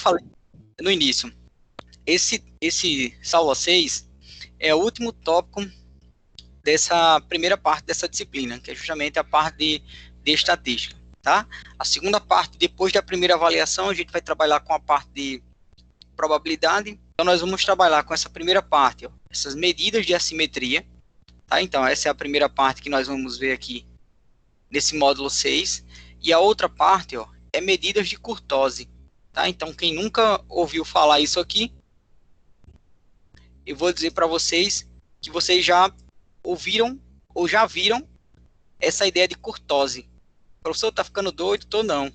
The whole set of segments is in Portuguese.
falei no início, essa aula 6 é o último tópico dessa primeira parte dessa disciplina, que é justamente a parte de estatística, tá? A segunda parte, depois da primeira avaliação, a gente vai trabalhar com a parte de probabilidade. Então, nós vamos trabalhar com essa primeira parte, ó, essas medidas de assimetria, tá? Então, essa é a primeira parte que nós vamos ver aqui nesse módulo 6. E a outra parte, ó, é medidas de kurtose, tá? Então, quem nunca ouviu falar isso aqui, eu vou dizer para vocês que vocês já ouviram ou já viram essa ideia de kurtose. O professor tá ficando doido? Tô não.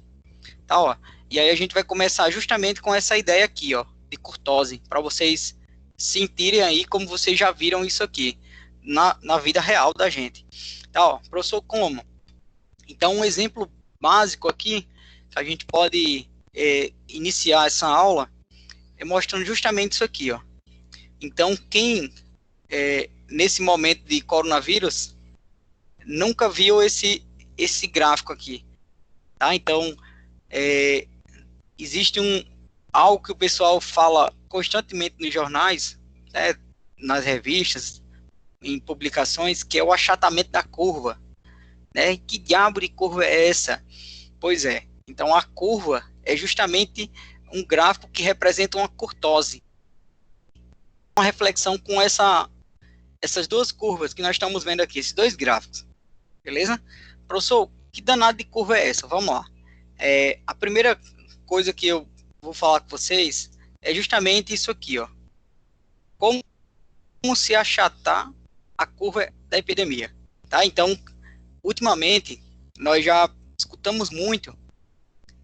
Tá, ó. E aí a gente vai começar justamente com essa ideia aqui, ó, de kurtose, para vocês sentirem aí como vocês já viram isso aqui na vida real da gente. Tá, ó. Professor, como? Então, um exemplo básico aqui que a gente pode iniciar essa aula é mostrando justamente isso aqui, ó. Então, quem nesse momento de coronavírus nunca viu esse gráfico aqui, tá? Então, existe algo que o pessoal fala constantemente nos jornais, né, nas revistas, em publicações, que é o achatamento da curva, né? Que diabo de curva é essa? Pois é, então a curva é justamente um gráfico que representa uma kurtose. Uma reflexão com essas duas curvas que nós estamos vendo aqui, esses dois gráficos, beleza? Professor, que danado de curva é essa? Vamos lá. A primeira coisa que eu vou falar com vocês é justamente isso aqui, ó. Como se achatar a curva da epidemia, tá? Então, ultimamente, nós já escutamos muito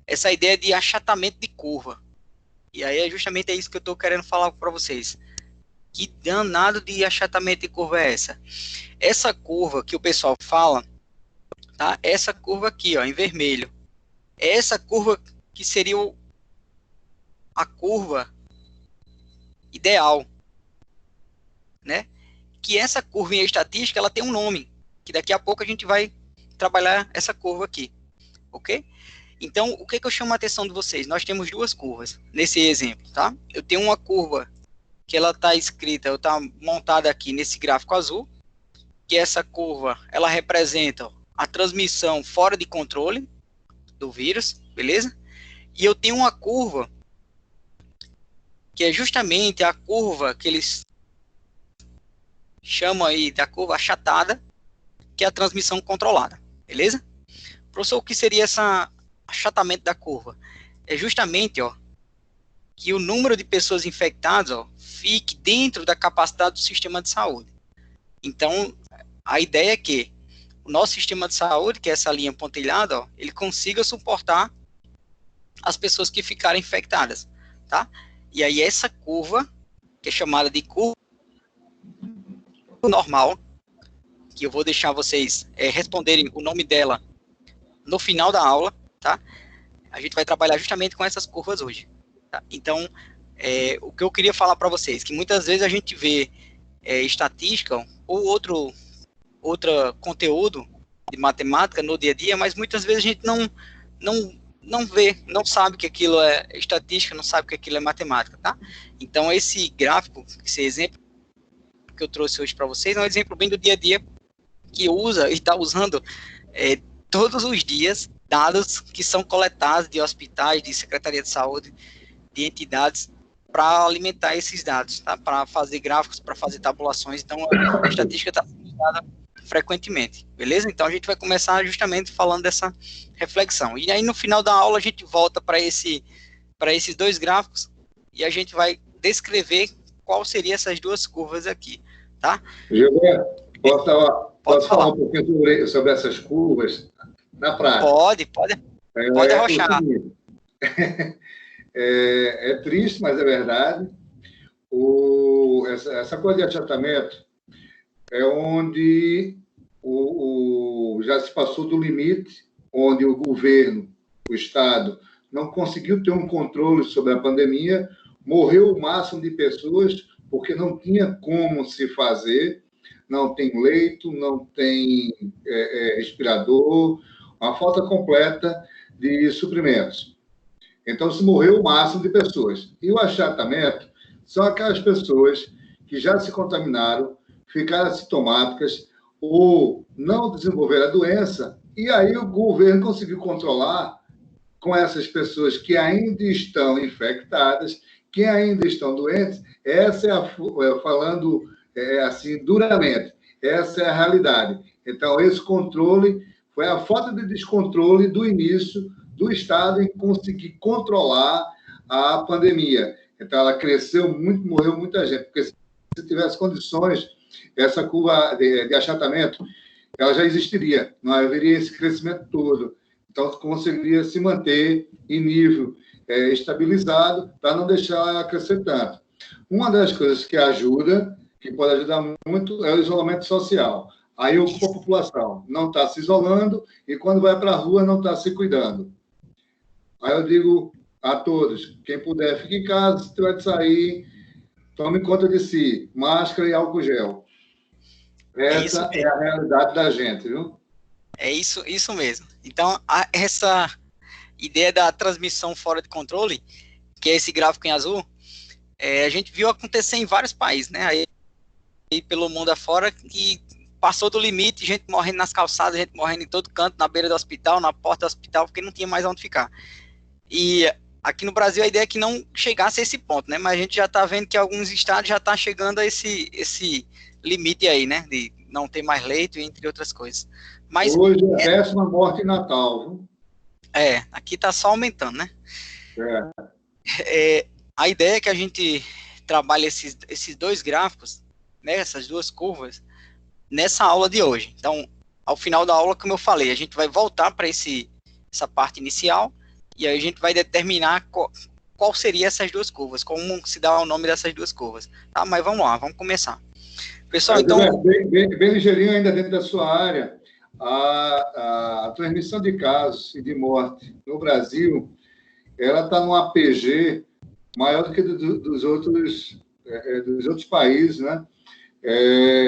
essa ideia de achatamento de curva. E aí é justamente isso que eu estou querendo falar para vocês. Que danado de achatamento de curva é essa? Essa curva que o pessoal fala, tá? Essa curva aqui, ó, em vermelho. É essa curva que seria a curva ideal, né? Que essa curva em estatística, ela tem um nome, que daqui a pouco a gente vai trabalhar essa curva aqui, ok? Então, o que eu chamo a atenção de vocês? Nós temos duas curvas nesse exemplo, tá? Eu tenho uma curva que ela está escrita, ou está montada aqui nesse gráfico azul, que essa curva, ela representa a transmissão fora de controle do vírus, beleza? E eu tenho uma curva que é justamente a curva que eles chamam aí da curva achatada, que é a transmissão controlada, beleza? Professor, o que seria esse achatamento da curva? É justamente, ó, que o número de pessoas infectadas, ó, fique dentro da capacidade do sistema de saúde. Então, a ideia é que o nosso sistema de saúde, que é essa linha pontilhada, ó, ele consiga suportar as pessoas que ficarem infectadas, tá? E aí essa curva, que é chamada de curva normal, que eu vou deixar vocês responderem o nome dela no final da aula, tá? A gente vai trabalhar justamente com essas curvas hoje, tá? Então, o que eu queria falar para vocês, que muitas vezes a gente vê estatística ou outro conteúdo de matemática no dia a dia, mas muitas vezes a gente não vê, não sabe que aquilo é estatística, não sabe que aquilo é matemática, tá? Então, esse gráfico, esse exemplo que eu trouxe hoje para vocês, é um exemplo bem do dia a dia que usa e está usando todos os dias dados que são coletados de hospitais, de secretaria de saúde, de entidades, para alimentar esses dados, tá? Para fazer gráficos, para fazer tabulações. Então, a estatística está sendo usada frequentemente, beleza? Então, a gente vai começar justamente falando dessa reflexão. E aí, no final da aula, a gente volta para esses dois gráficos e a gente vai descrever qual seriam essas duas curvas aqui, tá? Gilberto, posso falar um pouquinho sobre essas curvas na prática? Pode arrochar. É triste, mas é verdade. Essa coisa de achatamento é onde já se passou do limite, onde o governo, o Estado, não conseguiu ter um controle sobre a pandemia, morreu o máximo de pessoas porque não tinha como se fazer, não tem leito, não tem respirador, uma falta completa de suprimentos. Então, se morreu o máximo de pessoas. E o achatamento são aquelas pessoas que já se contaminaram, ficaram assintomáticas ou não desenvolveram a doença, e aí o governo conseguiu controlar com essas pessoas que ainda estão infectadas, que ainda estão doentes. Essa falando assim duramente, essa é a realidade. Então, esse controle foi a falta de descontrole do início do Estado em conseguir controlar a pandemia. Então, ela cresceu muito, morreu muita gente, porque se tivesse condições, essa curva de achatamento, ela já existiria, não haveria esse crescimento todo. Então, conseguiria se manter em nível estabilizado para não deixar crescer tanto. Uma das coisas que ajuda, que pode ajudar muito, é o isolamento social. Aí a população não está se isolando e, quando vai para a rua, não está se cuidando. Aí eu digo a todos, quem puder, fique em casa, se tiver de sair, tome conta de si, máscara e álcool gel. Essa é a realidade da gente, viu? É isso mesmo. Então, essa ideia da transmissão fora de controle, que é esse gráfico em azul, a gente viu acontecer em vários países, né? Aí pelo mundo afora, que passou do limite, gente morrendo nas calçadas, gente morrendo em todo canto, na beira do hospital, na porta do hospital, porque não tinha mais onde ficar. E aqui no Brasil a ideia é que não chegasse a esse ponto, né? Mas a gente já está vendo que alguns estados já estão chegando a esse limite aí, né? De não ter mais leito, entre outras coisas. Mas, hoje é péssima morte em Natal, viu? Aqui está só aumentando, né? A ideia é que a gente trabalhe esses dois gráficos, né, essas duas curvas, nessa aula de hoje. Então, ao final da aula, como eu falei, a gente vai voltar para essa parte inicial e aí a gente vai determinar qual seria essas duas curvas, como se dá o nome dessas duas curvas. Tá? Mas vamos lá, vamos começar. Pessoal, então... Bem ligeirinho ainda dentro da sua área, a transmissão de casos e de morte no Brasil, ela está num APG maior do que dos outros países, né?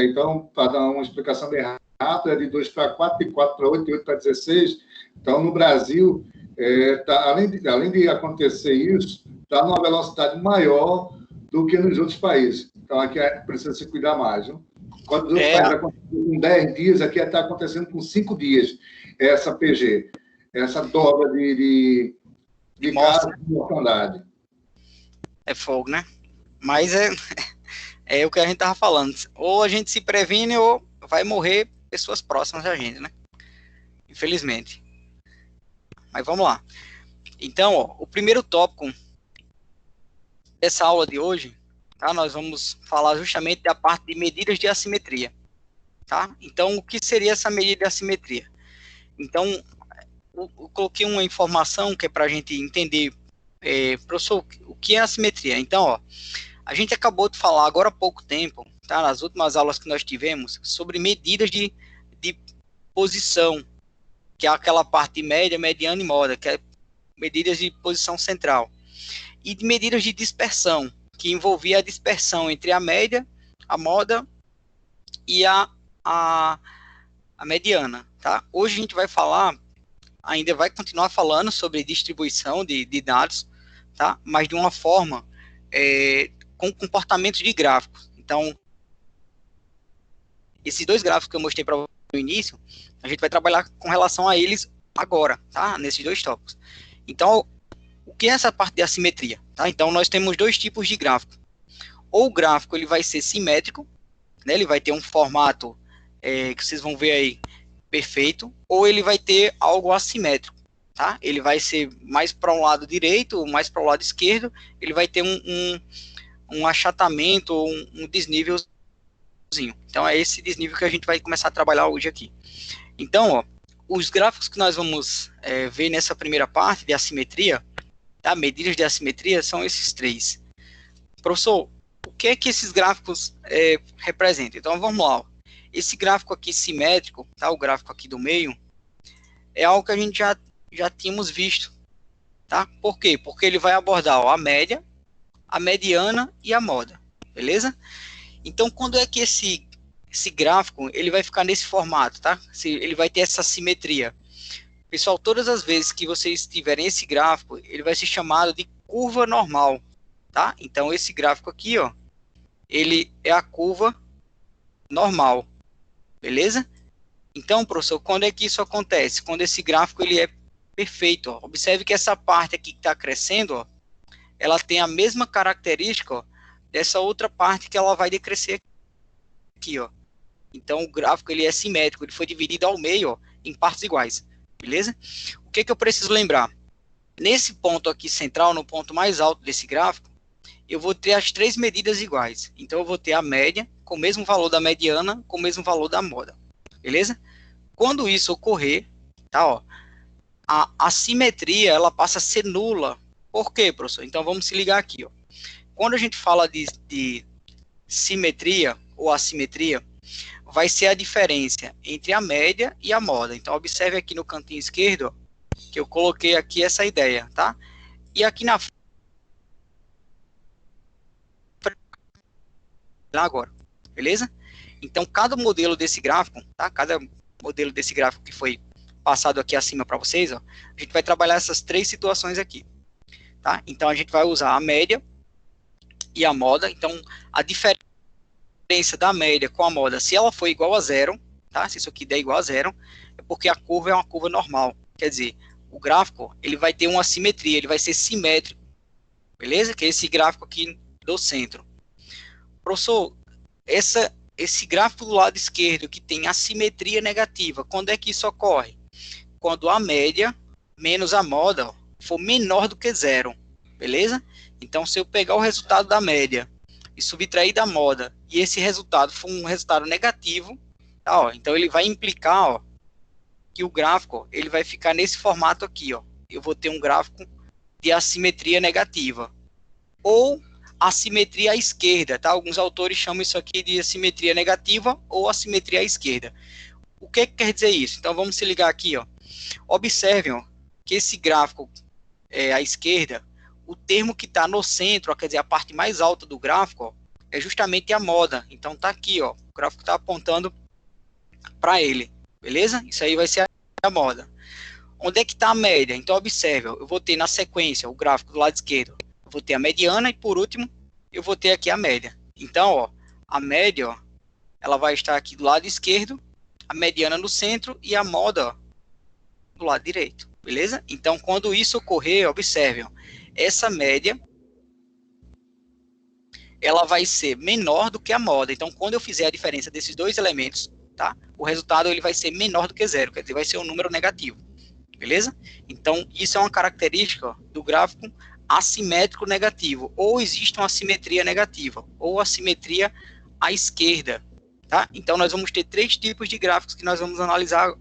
Então, para dar uma explicação bem rápida, é de 2 para 4, de 4 para 8, de 8 para 16. Então, no Brasil, além de acontecer isso, está numa velocidade maior do que nos outros países. Então, aqui precisa se cuidar mais. Viu? Quando os outros países acontecem com 10 dias, aqui está acontecendo com 5 dias essa PG, essa dobra de casos de mortandade. É fogo, né? Mas é o que a gente estava falando. Ou a gente se previne ou vai morrer pessoas próximas da gente, né? Infelizmente. Mas vamos lá. Então, o primeiro tópico dessa aula de hoje, tá? Nós vamos falar justamente da parte de medidas de assimetria, tá? Então, o que seria essa medida de assimetria? Então, eu coloquei uma informação que é para a gente entender, professor, o que é assimetria. Então, a gente acabou de falar agora há pouco tempo, tá? Nas últimas aulas que nós tivemos, sobre medidas de posição, que é aquela parte média, mediana e moda, que é medidas de posição central. E de medidas de dispersão, que envolvia a dispersão entre a média, a moda e a mediana, tá? Hoje a gente vai falar, ainda vai continuar falando sobre distribuição de dados, tá? Mas de uma forma com comportamentos de gráficos. Então, esses dois gráficos que eu mostrei para no início, a gente vai trabalhar com relação a eles agora, tá? Nesses dois tópicos. Então, o que é essa parte de assimetria? Tá? Então, nós temos dois tipos de gráfico. Ou o gráfico ele vai ser simétrico, né? Ele vai ter um formato que vocês vão ver aí perfeito, ou ele vai ter algo assimétrico, tá? Ele vai ser mais para um lado direito, ou mais para o lado esquerdo, ele vai ter um achatamento, ou um desnívelzinho. Então, é esse desnível que a gente vai começar a trabalhar hoje aqui. Então, os gráficos que nós vamos ver nessa primeira parte de assimetria, tá? Medidas de assimetria, são esses três. Professor, o que é que esses gráficos representam? Então, vamos lá. Esse gráfico aqui simétrico, tá? O gráfico aqui do meio, é algo que a gente já tínhamos visto, tá? Por quê? Porque ele vai abordar a média, a mediana e a moda, beleza? Então, quando é que esse gráfico ele vai ficar nesse formato, tá? Ele vai ter essa simetria. Pessoal, todas as vezes que vocês tiverem esse gráfico, ele vai ser chamado de curva normal, tá? Então, esse gráfico aqui, ó, ele é a curva normal, beleza? Então, professor, quando é que isso acontece? Quando esse gráfico ele é perfeito, ó. Observe que essa parte aqui que está crescendo, ó, ela tem a mesma característica, ó, dessa outra parte que ela vai decrescer aqui, ó. Então, o gráfico ele é simétrico, ele foi dividido ao meio, ó, em partes iguais, beleza? O que eu preciso lembrar? Nesse ponto aqui central, no ponto mais alto desse gráfico, eu vou ter as três medidas iguais. Então, eu vou ter a média com o mesmo valor da mediana, com o mesmo valor da moda, beleza? Quando isso ocorrer, tá, ó, a assimetria ela passa a ser nula. Por quê, professor? Então, vamos se ligar aqui, ó. Quando a gente fala de simetria ou assimetria, vai ser a diferença entre a média e a moda. Então, observe aqui no cantinho esquerdo, ó, que eu coloquei aqui essa ideia, tá? E aqui na frente, agora, beleza? Então, cada modelo desse gráfico, tá? Cada modelo desse gráfico que foi passado aqui acima para vocês, ó, a gente vai trabalhar essas três situações aqui, tá? Então, a gente vai usar a média e a moda. Então, a diferença da média com a moda, se ela for igual a zero, tá? Se isso aqui der igual a zero, é porque a curva é uma curva normal. Quer dizer, o gráfico, ele vai ter uma simetria, ele vai ser simétrico, beleza? Que é esse gráfico aqui do centro. Professor, esse gráfico do lado esquerdo que tem assimetria negativa, quando é que isso ocorre? Quando a média menos a moda, ó, for menor do que zero, beleza? Então, se eu pegar o resultado da média e subtrair da moda, e esse resultado for um resultado negativo, tá, ó, então ele vai implicar, ó, que o gráfico, ó, ele vai ficar nesse formato aqui, ó. Eu vou ter um gráfico de assimetria negativa. Ou assimetria à esquerda, tá? Alguns autores chamam isso aqui de assimetria negativa ou assimetria à esquerda. O que quer dizer isso? Então, vamos se ligar aqui, ó. Observem, ó, que esse gráfico à esquerda, o termo que está no centro, ó, quer dizer, a parte mais alta do gráfico, ó, é justamente a moda. Então, tá aqui, ó, o gráfico está apontando para ele, beleza? Isso aí vai ser a moda. Onde é que está a média? Então, observe, ó, eu vou ter na sequência o gráfico do lado esquerdo, eu vou ter a mediana e, por último, eu vou ter aqui a média. Então, ó, a média, ó, ela vai estar aqui do lado esquerdo, a mediana no centro e a moda, ó, do lado direito, beleza? Então, quando isso ocorrer, observe, ó, essa média, ela vai ser menor do que a moda. Então, quando eu fizer a diferença desses dois elementos, tá? O resultado ele vai ser menor do que zero, quer dizer, vai ser um número negativo, beleza? Então, isso é uma característica, ó, do gráfico assimétrico negativo, ou existe uma assimetria negativa, ou assimetria à esquerda, tá? Então, nós vamos ter três tipos de gráficos que nós vamos analisar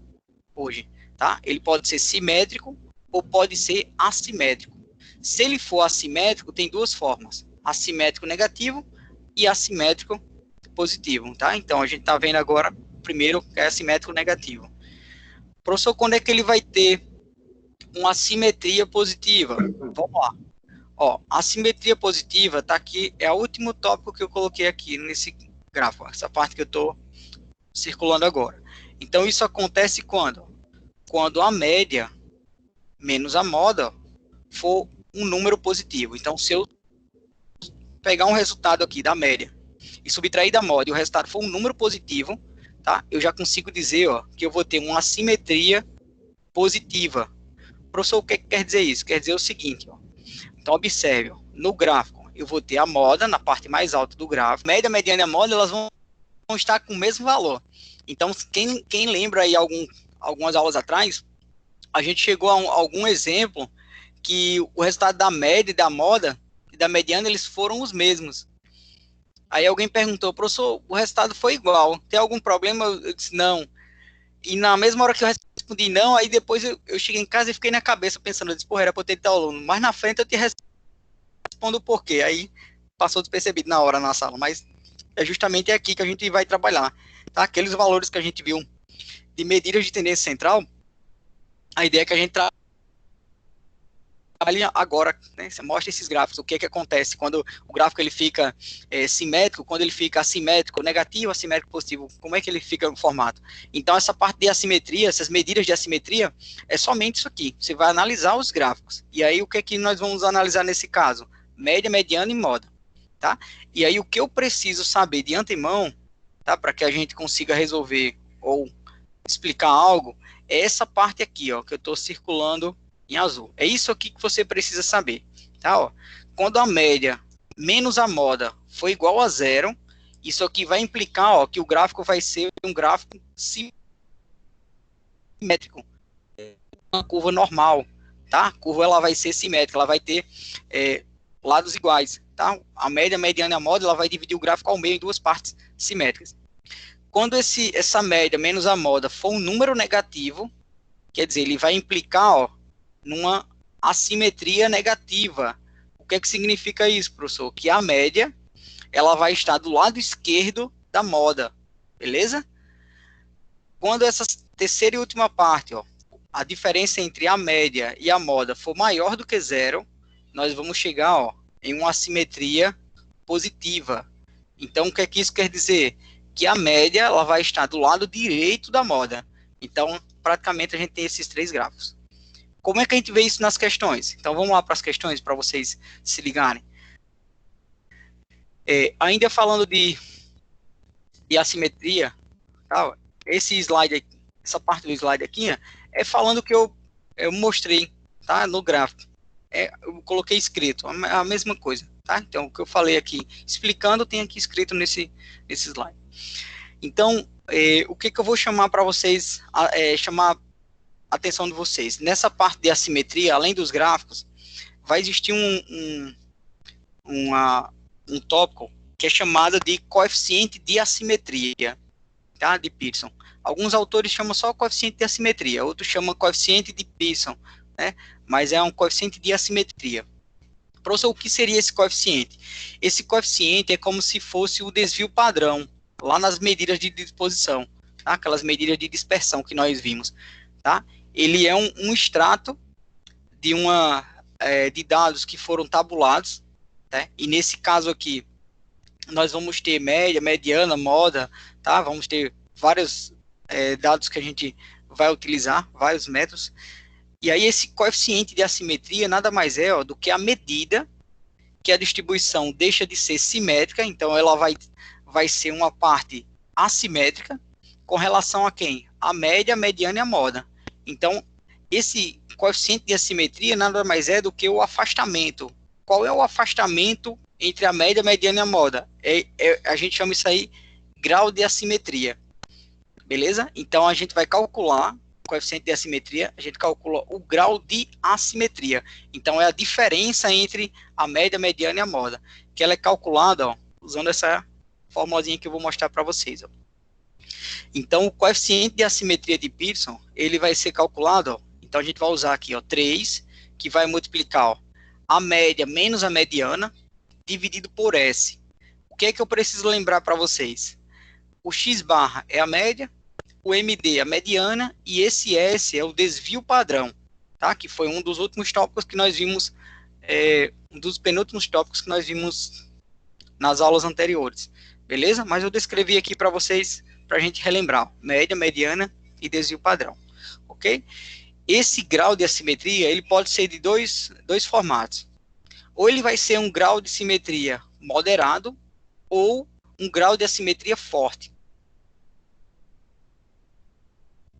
hoje, tá? Ele pode ser simétrico ou pode ser assimétrico. Se ele for assimétrico, tem duas formas, assimétrico negativo e assimétrico positivo, tá? Então, a gente está vendo agora, primeiro, que é assimétrico negativo. Professor, quando é que ele vai ter uma assimetria positiva? Vamos lá. Ó, a simetria positiva tá aqui, é o último tópico que eu coloquei aqui nesse gráfico, essa parte que eu estou circulando agora. Então, isso acontece quando? Quando a média menos a moda for um número positivo. Então, se eu pegar um resultado aqui da média e subtrair da moda e o resultado for um número positivo, tá? Eu já consigo dizer, ó, que eu vou ter uma assimetria positiva. Professor, o que quer dizer isso? Quer dizer o seguinte, ó. Então, observe, ó, no gráfico, eu vou ter a moda na parte mais alta do gráfico. Média, mediana e a moda, elas vão estar com o mesmo valor. Então, quem lembra aí algumas aulas atrás, a gente chegou a algum exemplo que o resultado da média e da moda e da mediana, eles foram os mesmos. Aí alguém perguntou, professor, o resultado foi igual, tem algum problema? Eu disse, não. E na mesma hora que eu respondi não, aí depois eu cheguei em casa e fiquei na cabeça pensando, eu disse, porra, era para eu ter dito aluno. Mas na frente eu te respondo o porquê. Aí passou despercebido na hora na sala, mas é justamente aqui que a gente vai trabalhar. Tá? Aqueles valores que a gente viu de medidas de tendência central, a ideia é que a gente trabalha agora, né? Você mostra esses gráficos, o que que acontece quando o gráfico ele fica simétrico, quando ele fica assimétrico, negativo, assimétrico, positivo, como é que ele fica no formato. Então, essa parte de assimetria, essas medidas de assimetria, é somente isso aqui. Você vai analisar os gráficos. E aí, o que que nós vamos analisar nesse caso? Média, mediana e moda, tá? E aí, o que eu preciso saber de antemão, tá? Para que a gente consiga resolver ou explicar algo, é essa parte aqui, ó, que eu estou circulando em azul. É isso aqui que você precisa saber, tá? Ó, quando a média menos a moda for igual a zero, isso aqui vai implicar, ó, que o gráfico vai ser um gráfico simétrico, uma curva normal, tá? A curva ela vai ser simétrica, ela vai ter lados iguais, tá? A média, a mediana e a moda, ela vai dividir o gráfico ao meio em duas partes simétricas. Quando essa média menos a moda for um número negativo, quer dizer, ele vai implicar, ó, numa assimetria negativa. O que é que significa isso, professor? Que a média, ela vai estar do lado esquerdo da moda, beleza? Quando essa terceira e última parte, ó, a diferença entre a média e a moda for maior do que zero, nós vamos chegar, ó, em uma assimetria positiva. Então, o que é que isso quer dizer? Que a média, ela vai estar do lado direito da moda. Então, praticamente, a gente tem esses três gráficos. Como é que a gente vê isso nas questões? Então, vamos lá para as questões, para vocês se ligarem. Ainda falando de assimetria, tá? Esse slide aqui, essa parte do slide aqui, é falando o que eu mostrei, tá? No gráfico. Eu coloquei escrito, a mesma coisa, tá? Então, o que eu falei aqui, explicando, tem aqui escrito nesse slide. Então, o que eu vou chamar para vocês, chamar a atenção de vocês? Nessa parte de assimetria, além dos gráficos, vai existir um tópico que é chamado de coeficiente de assimetria, tá? De Pearson. Alguns autores chamam só coeficiente de assimetria, outros chamam coeficiente de Pearson, né? Mas é um coeficiente de assimetria. Professor, o que seria esse coeficiente? Esse coeficiente é como se fosse o desvio padrão, lá nas medidas de disposição, tá? Aquelas medidas de dispersão que nós vimos, tá? Ele é um extrato de de dados que foram tabulados, tá? E nesse caso aqui, nós vamos ter média, mediana, moda, tá? Vamos ter vários dados que a gente vai utilizar, vários métodos. E aí esse coeficiente de assimetria nada mais é, ó, do que a medida que a distribuição deixa de ser simétrica, então ela vai ser uma parte assimétrica com relação a quem? A média, a mediana e a moda. Então, esse coeficiente de assimetria nada mais é do que o afastamento. Qual é o afastamento entre a média, a mediana e a moda? A gente chama isso aí grau de assimetria. Beleza? Então, a gente vai calcular o coeficiente de assimetria, a gente calcula o grau de assimetria. Então, é a diferença entre a média, a mediana e a moda, que ela é calculada, ó, usando essa formulazinha que eu vou mostrar para vocês. Ó. Então, o coeficiente de assimetria de Pearson, ele vai ser calculado, ó, então a gente vai usar aqui, ó, 3, que vai multiplicar, ó, a média menos a mediana, dividido por S. O que é que eu preciso lembrar para vocês? O X barra é a média, o MD a mediana, e esse S é o desvio padrão, tá? Que foi um dos últimos tópicos que nós vimos, um dos penúltimos tópicos que nós vimos nas aulas anteriores, beleza? Mas eu descrevi aqui para vocês, para a gente relembrar, média, mediana e desvio padrão, ok? Esse grau de assimetria, ele pode ser de dois formatos. Ou ele vai ser um grau de simetria moderado, ou um grau de assimetria forte.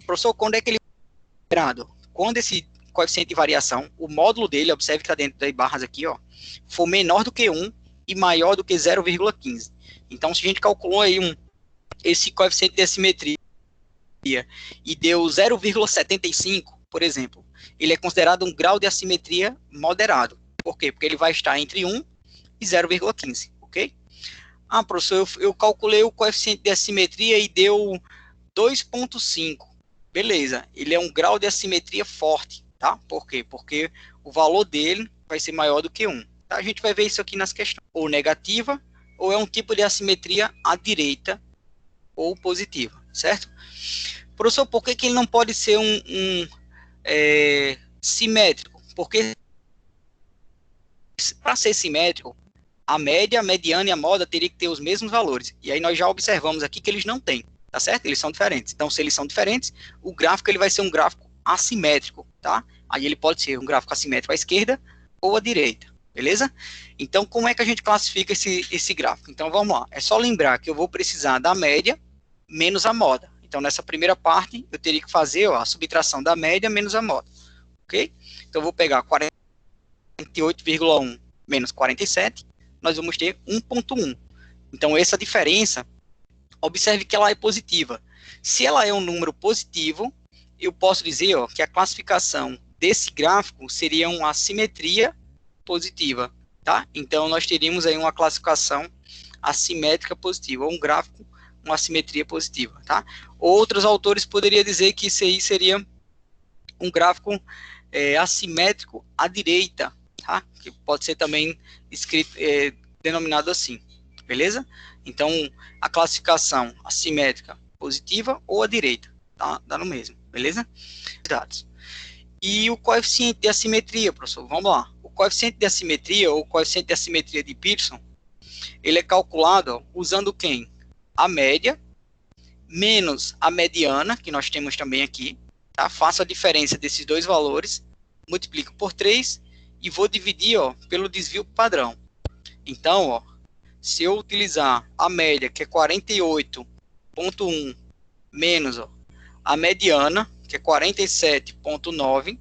Professor, quando é que ele é moderado? Quando esse coeficiente de variação, o módulo dele, observe que está dentro das barras aqui, ó, for menor do que 1 e maior do que 0,15. Então, se a gente calculou aí esse coeficiente de assimetria e deu 0,75, por exemplo, ele é considerado um grau de assimetria moderado. Por quê? Porque ele vai estar entre 1 e 0,15, ok? Ah, professor, eu calculei o coeficiente de assimetria e deu 2,5. Beleza, ele é um grau de assimetria forte, tá? Por quê? Porque o valor dele vai ser maior do que 1. Tá? A gente vai ver isso aqui nas questões. Ou negativa, ou é um tipo de assimetria à direita, ou positiva, certo? Professor, por que ele não pode ser simétrico? Porque para ser simétrico, a média, a mediana e a moda teria que ter os mesmos valores. E aí nós já observamos aqui que eles não têm, tá certo? Eles são diferentes. Então, se eles são diferentes, o gráfico ele vai ser um gráfico assimétrico, tá? Aí ele pode ser um gráfico assimétrico à esquerda ou à direita, beleza? Então, como é que a gente classifica esse gráfico? Então, vamos lá. É só lembrar que eu vou precisar da média menos a moda. Então, nessa primeira parte, eu teria que fazer a subtração da média menos a moda, ok? Então, eu vou pegar 48,1 menos 47, nós vamos ter 1,1. Então, essa diferença, observe que ela é positiva. Se ela é um número positivo, eu posso dizer que a classificação desse gráfico seria uma simetria positiva, tá? Então, nós teríamos aí uma classificação assimétrica positiva, ou um gráfico, uma simetria positiva, tá? Outros autores poderiam dizer que isso aí seria um gráfico assimétrico à direita, tá? Que pode ser também escrito, denominado assim, beleza? Então, a classificação assimétrica positiva ou à direita, tá? Dá no mesmo, beleza? Dados. E o coeficiente de assimetria, professor, vamos lá. O coeficiente de assimetria, ou coeficiente de assimetria de Pearson, ele é calculado usando quem? A média, menos a mediana, que nós temos também aqui, tá? Faço a diferença desses dois valores, multiplico por 3 e vou dividir pelo desvio padrão. Então, se eu utilizar a média, que é 48,1, menos a mediana, que é 47,9,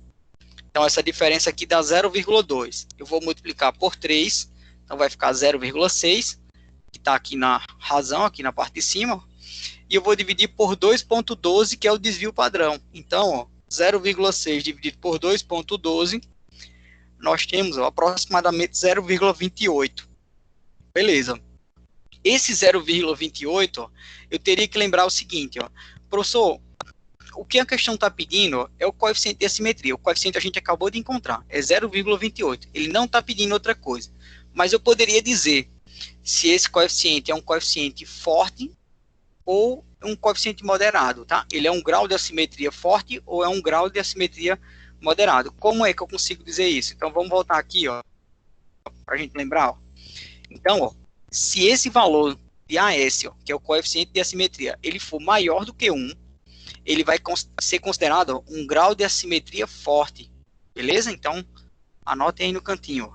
então essa diferença aqui dá 0,2. Eu vou multiplicar por 3, então vai ficar 0,6, que está aqui na razão, aqui na parte de cima, e eu vou dividir por 2,12, que é o desvio padrão. Então, 0,6 dividido por 2,12, nós temos aproximadamente 0,28. Beleza. Esse 0,28, eu teria que lembrar o seguinte, professor, o que a questão está pedindo é o coeficiente de assimetria. O coeficiente a gente acabou de encontrar, é 0,28. Ele não está pedindo outra coisa. Mas eu poderia dizer se esse coeficiente é um coeficiente forte ou um coeficiente moderado, tá? Ele é um grau de assimetria forte ou é um grau de assimetria moderado. Como é que eu consigo dizer isso? Então, vamos voltar aqui, para a gente lembrar, Então, se esse valor de AS, que é o coeficiente de assimetria, ele for maior do que 1, ele vai ser considerado um grau de assimetria forte, beleza? Então, anotem aí no cantinho,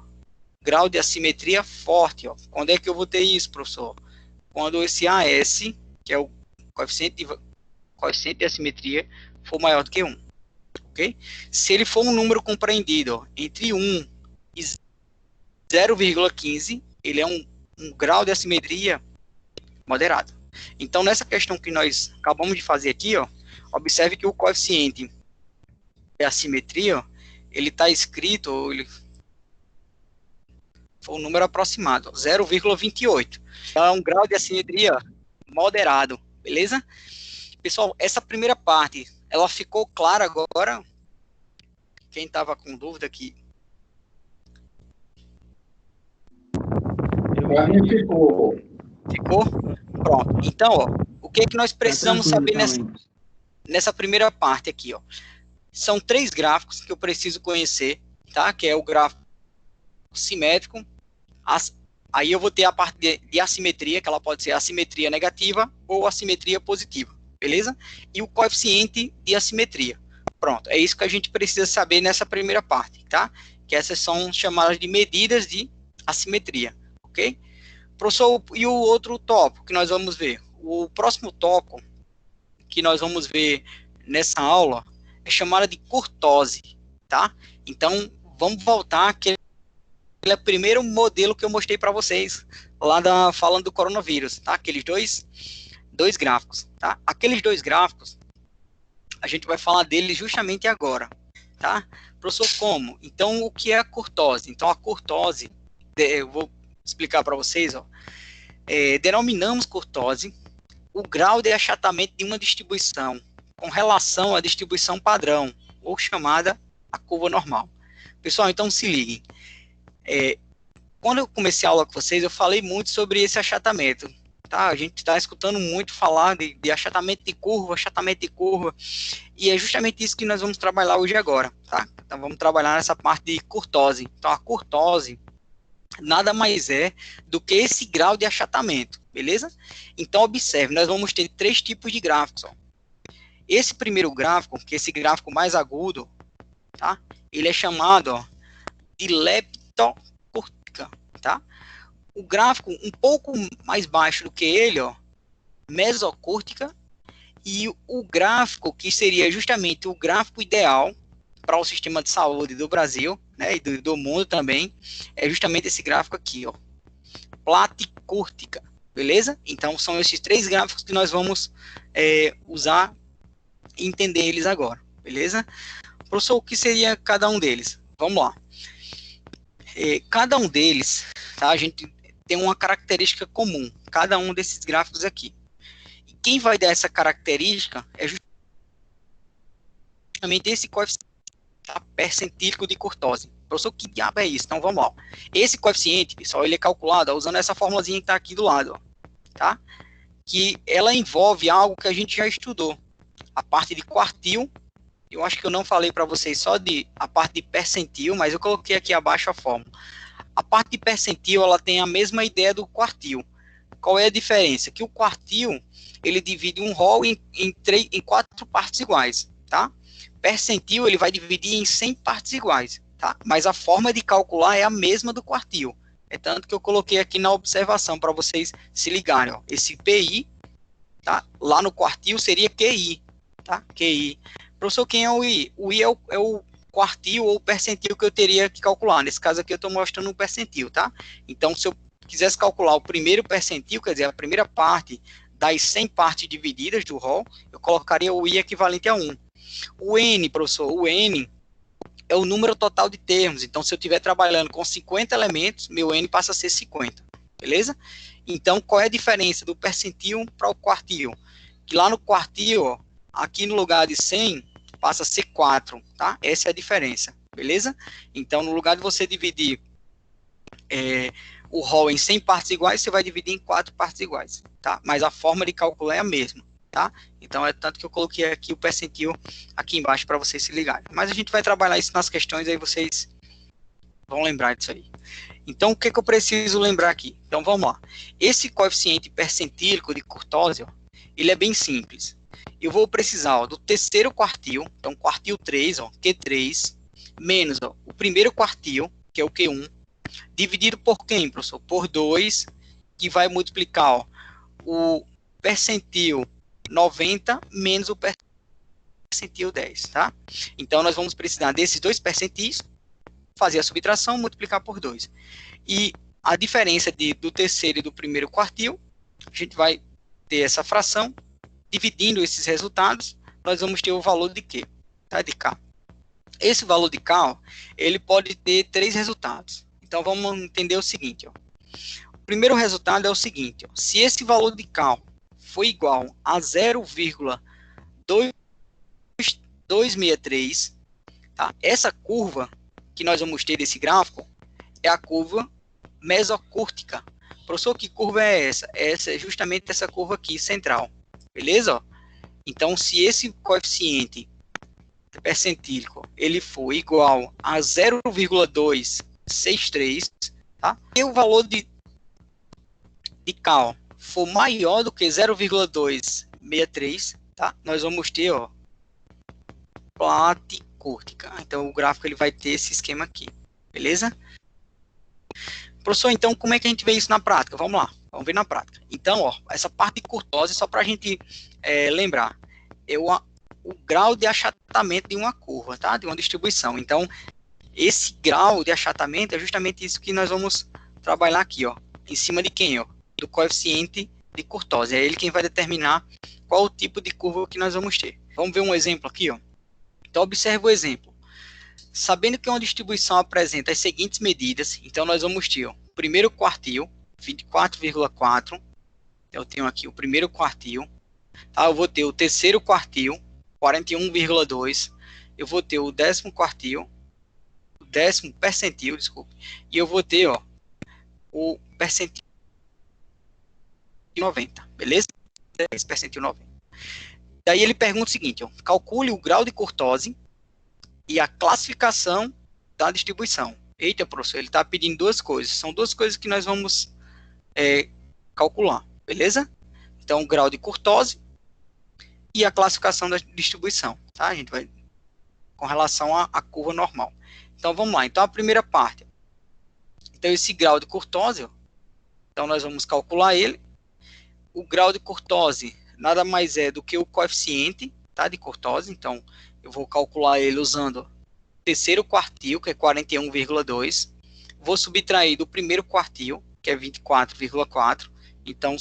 grau de assimetria forte, Quando é que eu vou ter isso, professor? Quando esse AS, que é o coeficiente de assimetria, for maior do que 1, ok? Se ele for um número compreendido entre 1 e 0,15, ele é um grau de assimetria moderado. Então, nessa questão que nós acabamos de fazer aqui, observe que o coeficiente de assimetria, ele está escrito, ele foi um número aproximado, 0,28. Então, é um grau de assimetria moderado, beleza? Pessoal, essa primeira parte, ela ficou clara agora? Quem estava com dúvida aqui? Para mim ficou. Ficou? Pronto. Então, o que é que nós precisamos saber nessa primeira parte aqui, São 3 gráficos que eu preciso conhecer, tá? Que é o gráfico simétrico, aí eu vou ter a parte de assimetria, que ela pode ser assimetria negativa ou assimetria positiva, beleza? E o coeficiente de assimetria. Pronto, é isso que a gente precisa saber nessa primeira parte, tá? Que essas são chamadas de medidas de assimetria, ok? Professor, e o outro tópico que nós vamos ver? O próximo tópico que nós vamos ver nessa aula é chamada de curtose, tá? Então, vamos voltar àquele primeiro modelo que eu mostrei para vocês, lá falando do coronavírus, tá? Aqueles dois gráficos, tá? Aqueles 2 gráficos, a gente vai falar deles justamente agora, tá? Professor, como? Então, o que é a curtose? Então, a curtose, eu vou explicar para vocês, denominamos curtose o grau de achatamento de uma distribuição com relação à distribuição padrão, ou chamada a curva normal. Pessoal, então se liguem. Quando eu comecei a aula com vocês, eu falei muito sobre esse achatamento, tá? A gente está escutando muito falar de achatamento de curva, e é justamente isso que nós vamos trabalhar hoje agora, tá? Então vamos trabalhar nessa parte de curtose. Então a curtose nada mais é do que esse grau de achatamento, beleza? Então, observe, nós vamos ter 3 tipos de gráficos, ó. Esse primeiro gráfico, que é esse gráfico mais agudo, tá? Ele é chamado, ó, de leptocúrtica, tá? O gráfico um pouco mais baixo do que ele, ó, mesocúrtica, e o gráfico que seria justamente o gráfico ideal para o sistema de saúde do Brasil, né, e do mundo também, é justamente esse gráfico aqui, ó, platicúrtica, beleza? Então, são esses 3 gráficos que nós vamos usar e entender eles agora, beleza? Professor, o que seria cada um deles? Vamos lá. Cada um deles, tá, a gente tem uma característica comum, cada um desses gráficos aqui. E quem vai dar essa característica é justamente esse coeficiente percentílico de curtose. Professor, que diabo é isso? Então, vamos lá. Esse coeficiente, pessoal, ele é calculado usando essa formulazinha que está aqui do lado, ó, tá? Que ela envolve algo que a gente já estudou. A parte de quartil, eu acho que eu não falei para vocês só a parte de percentil, mas eu coloquei aqui abaixo a fórmula. A parte de percentil, ela tem a mesma ideia do quartil. Qual é a diferença? Que o quartil, ele divide um rol em 4 partes iguais, tá? Percentil, ele vai dividir em 100 partes iguais, tá? Mas a forma de calcular é a mesma do quartil. É tanto que eu coloquei aqui na observação para vocês se ligarem, ó. Esse PI, tá? Lá no quartil seria QI, tá? QI. Professor, quem é o I? O I é o quartil ou percentil que eu teria que calcular. Nesse caso aqui eu estou mostrando um percentil, tá? Então, se eu quisesse calcular o primeiro percentil, quer dizer, a primeira parte das 100 partes divididas do rol, eu colocaria o I equivalente a 1. O N, professor, o N é o número total de termos. Então, se eu estiver trabalhando com 50 elementos, meu N passa a ser 50, beleza? Então, qual é a diferença do percentil para o quartil? Que lá no quartil, ó, aqui no lugar de 100, passa a ser 4, tá? Essa é a diferença, beleza? Então, no lugar de você dividir o rol em 100 partes iguais, você vai dividir em 4 partes iguais, tá? Mas a forma de calcular é a mesma, tá? Então, é tanto que eu coloquei aqui o percentil aqui embaixo para vocês se ligarem. Mas a gente vai trabalhar isso nas questões, aí vocês vão lembrar disso aí. Então, o que eu preciso lembrar aqui? Então, vamos lá. Esse coeficiente percentílico de curtose, ó, ele é bem simples. Eu vou precisar, ó, do terceiro quartil, então quartil 3, ó, Q3, menos, ó, o primeiro quartil, que é o Q1, dividido por quem, professor? Por 2, que vai multiplicar, ó, o percentil 90 menos o percentil 10, tá? Então, nós vamos precisar desses 2 percentis, fazer a subtração, multiplicar por 2. E a diferença do terceiro e do primeiro quartil, a gente vai ter essa fração, dividindo esses resultados, nós vamos ter o valor de Q, tá? De K. Esse valor de K, ó, ele pode ter 3 resultados. Então, vamos entender o seguinte, ó. O primeiro resultado é o seguinte, ó. Se esse valor de K for igual a 0,263, tá? Essa curva que nós vamos ter desse gráfico é a curva mesocúrtica. Professor, que curva é essa? Essa é justamente essa curva aqui, central. Beleza? Então, se esse coeficiente percentílico ele for igual a 0,263, tá? E o valor de K for maior do que 0,263, tá? Nós vamos ter, ó, platicúrtica. Então, o gráfico ele vai ter esse esquema aqui. Beleza? Professor, então, como é que a gente vê isso na prática? Vamos lá, vamos ver na prática. Então, ó, essa parte de curtose, só para a gente lembrar, é o grau de achatamento de uma curva, tá? De uma distribuição. Então, esse grau de achatamento é justamente isso que nós vamos trabalhar aqui, ó. Em cima de quem, ó? Do coeficiente de curtose. É ele quem vai determinar qual o tipo de curva que nós vamos ter. Vamos ver um exemplo aqui, ó. Então, observe o exemplo. Sabendo que uma distribuição apresenta as seguintes medidas, então nós vamos ter, ó, o primeiro quartil, 24,4. Eu tenho aqui o primeiro quartil. Tá? Eu vou ter o terceiro quartil, 41,2. Eu vou ter o décimo quartil, o décimo percentil, desculpe. E eu vou ter, ó, o percentil 90, beleza? Esse percentil 90. Daí ele pergunta o seguinte, ó, calcule o grau de curtose e a classificação da distribuição. Eita, professor, ele está pedindo duas coisas. São duas coisas que nós vamos calcular, beleza? Então, o grau de curtose e a classificação da distribuição, tá? A gente vai com relação à curva normal. Então, vamos lá. Então, a primeira parte. Então, esse grau de curtose, ó, então nós vamos calcular ele. O grau de curtose nada mais é do que o coeficiente, tá, de curtose. Então, eu vou calcular ele usando o terceiro quartil, que é 41,2. Vou subtrair do primeiro quartil, que é 24,4. Então,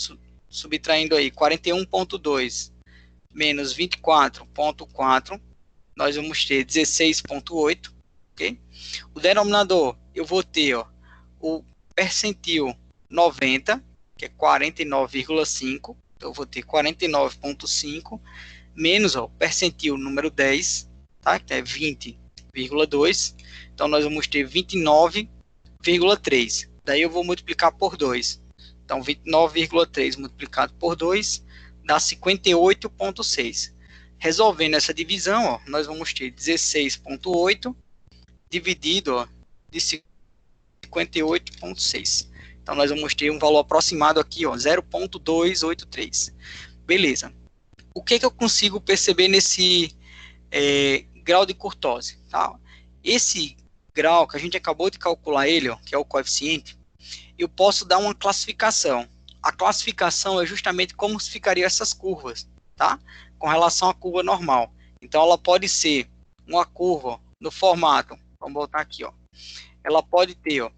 subtraindo aí 41,2 menos 24,4, nós vamos ter 16,8, ok? O denominador, eu vou ter, ó, o percentil 90, que é 49,5, então eu vou ter 49,5, menos, ó, o percentil número 10, tá? Que é 20,2, então nós vamos ter 29,3. Daí eu vou multiplicar por 2. Então, 29,3 multiplicado por 2 dá 58,6. Resolvendo essa divisão, ó, nós vamos ter 16,8 dividido, ó, de 58,6. Então, nós vamos ter um valor aproximado aqui, ó, 0,283. Beleza. O que eu consigo perceber nesse grau de curtose? Tá? Esse grau que a gente acabou de calcular ele, ó, que é o coeficiente, eu posso dar uma classificação. A classificação é justamente como ficariam essas curvas, tá? Com relação à curva normal. Então, ela pode ser uma curva no formato, vamos botar aqui, ó. Ela pode ter, ó,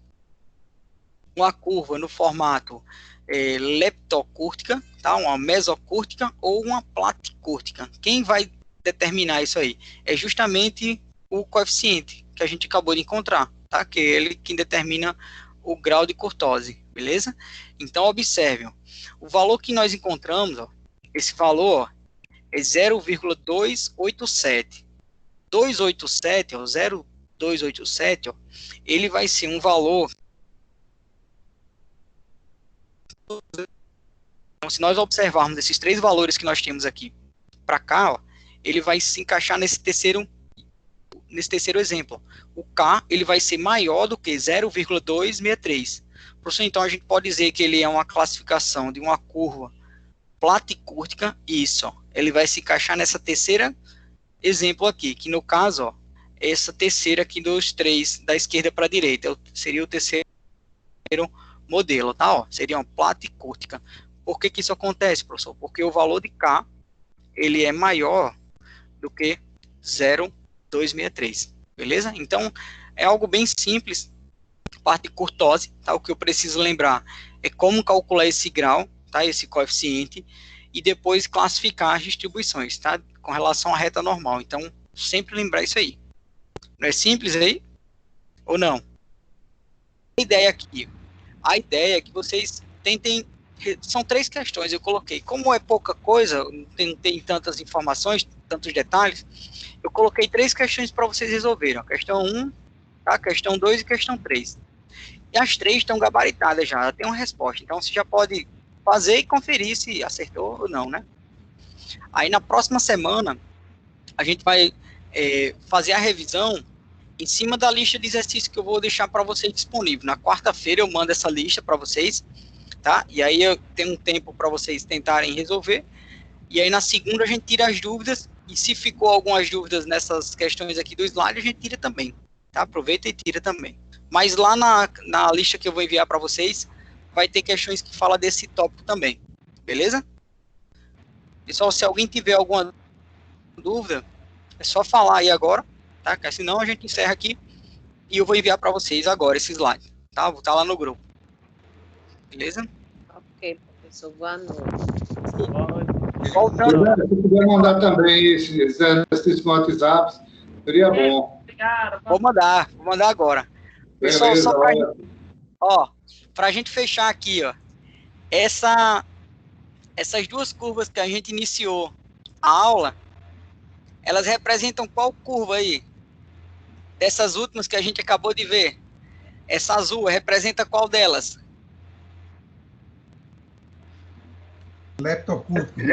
uma curva no formato leptocúrtica, tá? Uma mesocúrtica ou uma platicúrtica. Quem vai determinar isso aí? É justamente o coeficiente que a gente acabou de encontrar, tá? Que é ele que determina o grau de curtose, beleza? Então, observe, ó, o valor que nós encontramos, ó, esse valor, ó, é 0,287. 287, ó, 0,287, ó, ele vai ser um valor. Então, se nós observarmos esses três valores que nós temos aqui para cá, ó, ele vai se encaixar nesse terceiro exemplo. O K, ele vai ser maior do que 0,263. Professor, então a gente pode dizer que ele é uma classificação de uma curva platicúrtica. Isso, ó, ele vai se encaixar nessa terceira exemplo aqui, que no caso, ó, essa terceira aqui dos três, da esquerda para a direita, seria o terceiro modelo, tá? Ó, seria uma platicúrtica. Por que isso acontece, professor? Porque o valor de K, ele é maior do que 0,263, beleza? Então, é algo bem simples, parte de curtose, tá? O que eu preciso lembrar é como calcular esse grau, tá? Esse coeficiente, e depois classificar as distribuições, tá? Com relação à reta normal. Então, sempre lembrar isso aí. Não é simples aí? Ou não? A ideia é que vocês tentem. São três questões, eu coloquei. Como é pouca coisa, não tem tantas informações, tantos detalhes, eu coloquei três questões para vocês resolverem. A questão 1, tá? A questão 2 e questão 3. E as três estão gabaritadas já tem uma resposta. Então, você já pode fazer e conferir se acertou ou não, né? Aí, na próxima semana, a gente vai fazer a revisão em cima da lista de exercícios que eu vou deixar para vocês disponível. Na quarta-feira, eu mando essa lista para vocês, tá? E aí, eu tenho um tempo para vocês tentarem resolver. E aí, na segunda, a gente tira as dúvidas. E se ficou algumas dúvidas nessas questões aqui do slide, a gente tira também, tá? Aproveita e tira também. Mas lá na lista que eu vou enviar para vocês, vai ter questões que falam desse tópico também. Beleza? Pessoal, se alguém tiver alguma dúvida, é só falar aí agora, tá? Porque senão a gente encerra aqui e eu vou enviar para vocês agora esse slide, tá? Vou estar lá no grupo. Beleza? Ok, professor. Boa noite. Voltando. Se puder mandar também esse exercício no WhatsApp, seria bom. Obrigada. Vou mandar agora. Pessoal, só pra gente fechar aqui, ó, essas duas curvas que a gente iniciou a aula, elas representam qual curva aí? Dessas últimas que a gente acabou de ver. Essa azul representa qual delas? Leptocúrtica.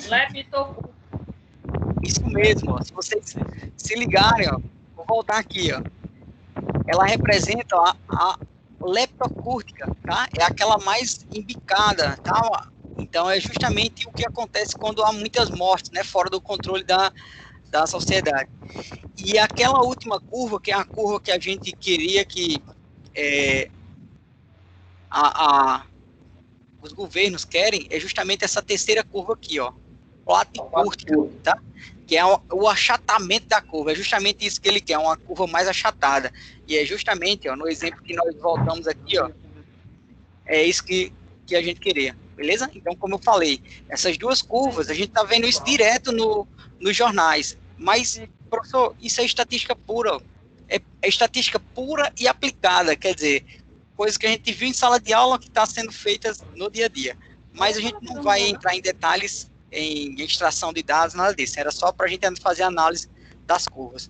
Leptocúrtica. Isso mesmo, ó. Se vocês se ligarem, ó, vou voltar aqui, ó. ela representa a leptocúrtica, tá? É aquela mais embicada, tá? Então, é justamente o que acontece quando há muitas mortes, né? Fora do controle da sociedade. E aquela última curva, que é a curva que a gente queria que os governos querem, é justamente essa terceira curva aqui, ó, platicúrtica, tá? Que é o achatamento da curva, é justamente isso que ele quer, uma curva mais achatada. E é justamente, ó, no exemplo que nós voltamos aqui, ó, é isso que a gente queria, beleza? Então, como eu falei, essas duas curvas, a gente tá vendo isso direto nos jornais, mas, professor, isso é estatística pura, é estatística pura e aplicada, quer dizer, coisas que a gente viu em sala de aula que está sendo feitas no dia a dia. Mas a gente não vai entrar em detalhes em extração de dados, nada disso. Era só para a gente fazer análise das curvas.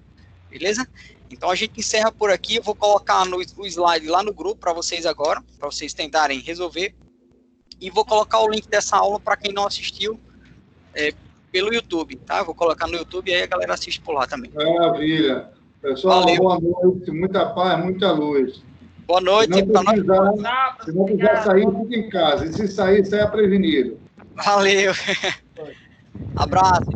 Beleza? Então a gente encerra por aqui. Eu vou colocar o slide lá no grupo para vocês agora, para vocês tentarem resolver. E vou colocar o link dessa aula para quem não assistiu pelo YouTube, tá? Vou colocar no YouTube e aí a galera assiste por lá também. Maravilha. Pessoal, valeu. Boa noite, muita paz, muita luz. Boa noite. Se não quiser sair, fica em casa. E se sair, saia prevenido. Valeu. Abraço.